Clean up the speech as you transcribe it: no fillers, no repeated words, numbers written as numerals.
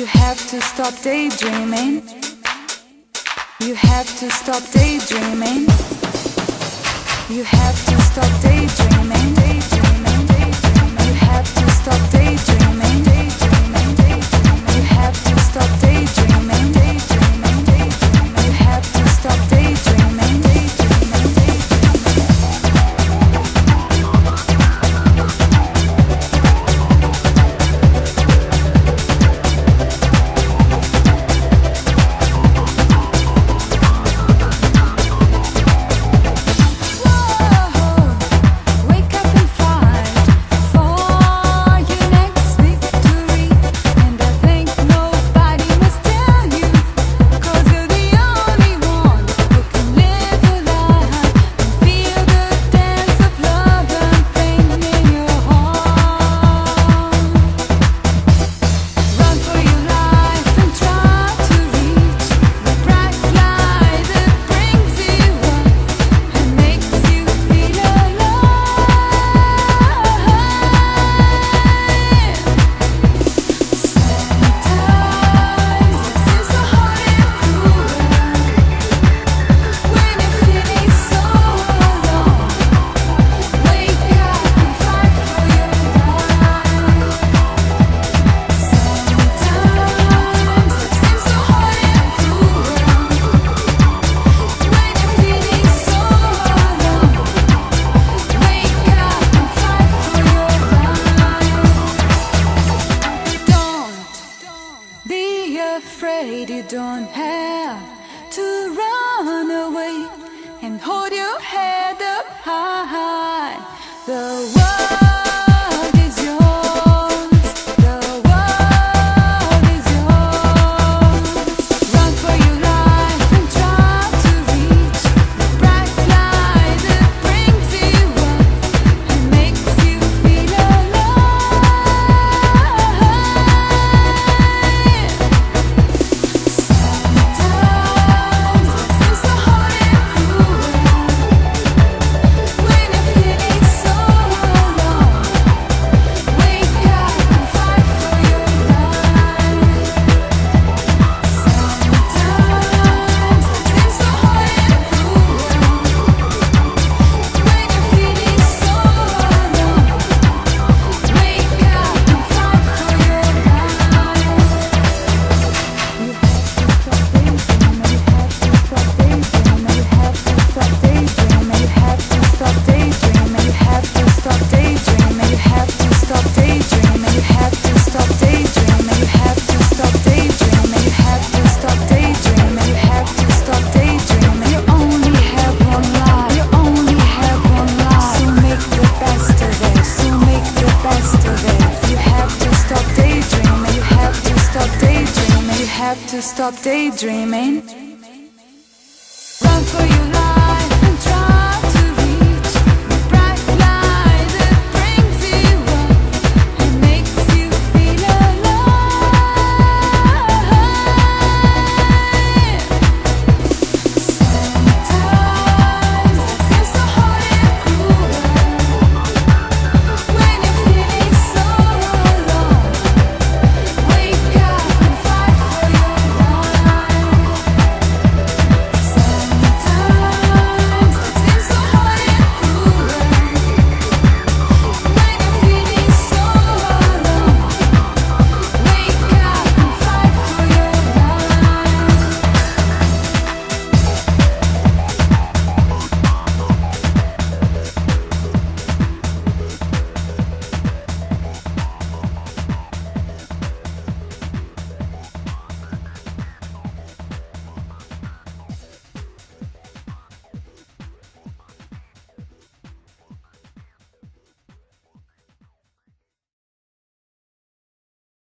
You have to stop daydreaming. You have to stop daydreaming. You have to stop daydreaming. You have to stop daydreaming. You have to stop daydreaming. You have to stop daydreaming. Afraid you don't have to run away and hold your head up high. The world is yours. The world is yours. Run for your life and try to reach the bright light that brings you up and makes you feel alive. To stop daydreaming.